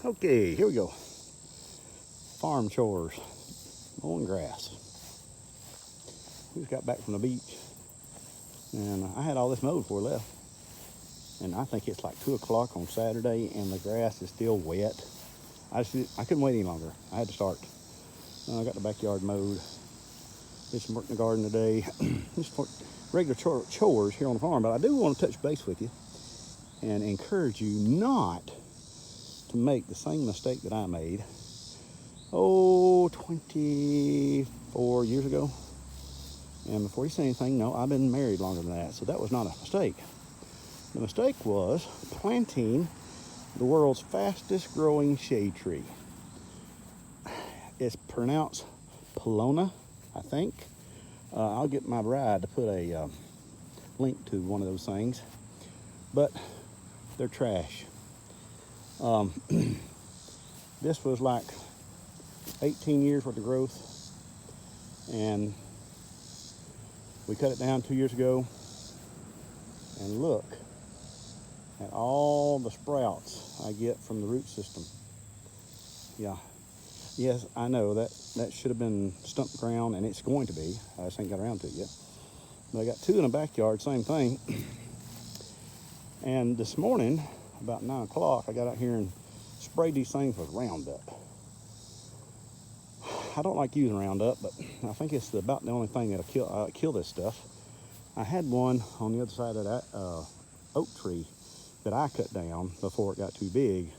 Okay, here we go. Farm chores, mowing grass. We just got back from the beach, and I had all this mowed before we left. And I think it's like 2 o'clock on Saturday, and the grass is still wet. I couldn't wait any longer. I had to start. I got the backyard mowed. Did some work in the garden today. Just regular chores here on the farm. But I do want to touch base with you and encourage you not to make the same mistake that I made 24 years ago. And before you say anything, no, I've been married longer than that, so that was not a mistake. The mistake was planting the world's fastest growing shade tree. It's pronounced Palawan, I think. I'll get my bride to put a link to one of those things, but they're trash. This was like 18 years worth of growth, and we cut it down 2 years ago, and look at all the sprouts I get from the root system. Yeah, yes, I know that should have been stump ground, and it's going to be. I just ain't got around to it yet. But I got 2 in the backyard, same thing. And this morning, about 9 o'clock, I got out here and sprayed these things with Roundup. I don't like using Roundup, but I think it's about the only thing that'll kill this stuff. I had one on the other side of that oak tree that I cut down before it got too big,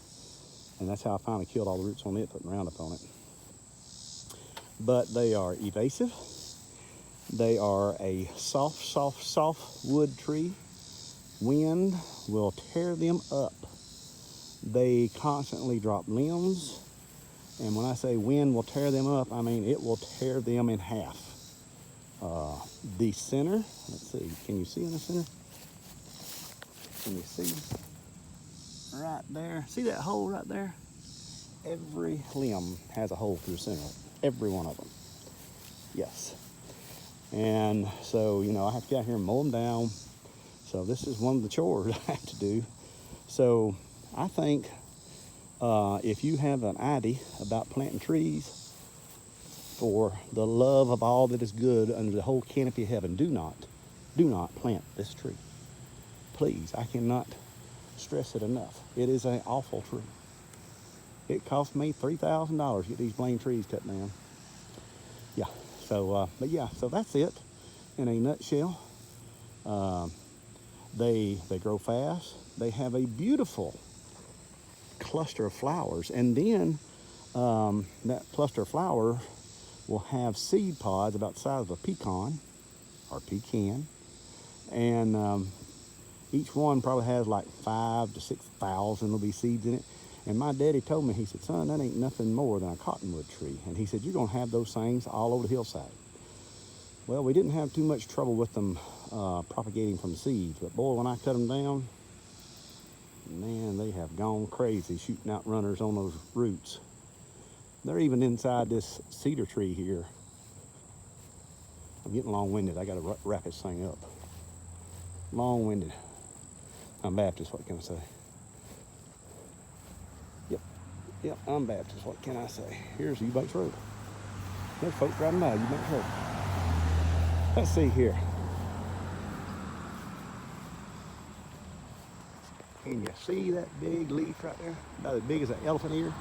and that's how I finally killed all the roots on it, putting Roundup on it. But they are evasive. They are a soft wood tree. Wind will tear them up. They constantly drop limbs, and when I say wind will tear them up, I mean it will tear them in half. The center, let's see, can you see in the center? Can you see right there? See that hole right there? Every limb has a hole through the center, every one of them. Yes. And so, I have to get out here and mow them down. So this is one of the chores I have to do. So I think if you have an idea about planting trees, for the love of all that is good under the whole canopy of heaven, do not plant this tree. Please, I cannot stress it enough. It is an awful tree. It cost me $3,000 to get these blame trees cut down. Yeah, so, so that's it in a nutshell. They grow fast. They have a beautiful cluster of flowers, and then that cluster of flowers will have seed pods about the size of a pecan or pecan, and each one probably has like 5,000 to 6,000 will be seeds in it. And my daddy told me, he said, son, that ain't nothing more than a cottonwood tree. And he said, you're gonna have those things all over the hillside. Well, we didn't have too much trouble with them propagating from the seeds, but boy, when I cut them down, man, they have gone crazy shooting out runners on those roots. They're even inside this cedar tree here. I'm getting long-winded. I gotta wrap this thing up. Long-winded. I'm Baptist, what can I say? Yep, I'm Baptist, what can I say? Here's Eubanks Road. There's folks driving by Eubanks Road. Let's see here. Can you see that big leaf right there? About as big as an elephant ear.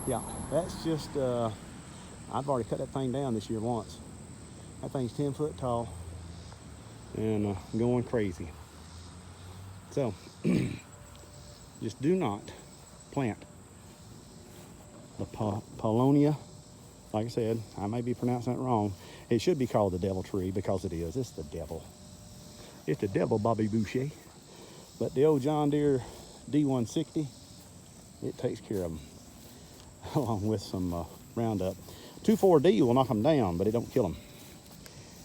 Yeah, that's just, I've already cut that thing down this year once. That thing's 10 foot tall and going crazy. So, just do not plant the Palawan. Like I said, I may be pronouncing it wrong. It should be called the devil tree because it is. It's the devil. It's the devil, Bobby Boucher. But the old John Deere D160, it takes care of them, along with some Roundup. 2,4-D will knock them down, but it don't kill them.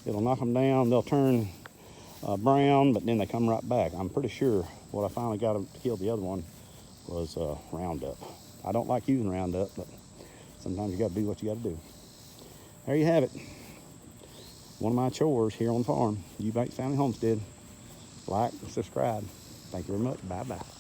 It'll knock them down. They'll turn brown, but then they come right back. I'm pretty sure what I finally got them to kill the other one was Roundup. I don't like using Roundup, but sometimes you got to do what you got to do. There you have it. One of my chores here on the farm, Eubanks Family Homestead. Like, subscribe. Thank you very much. Bye-bye.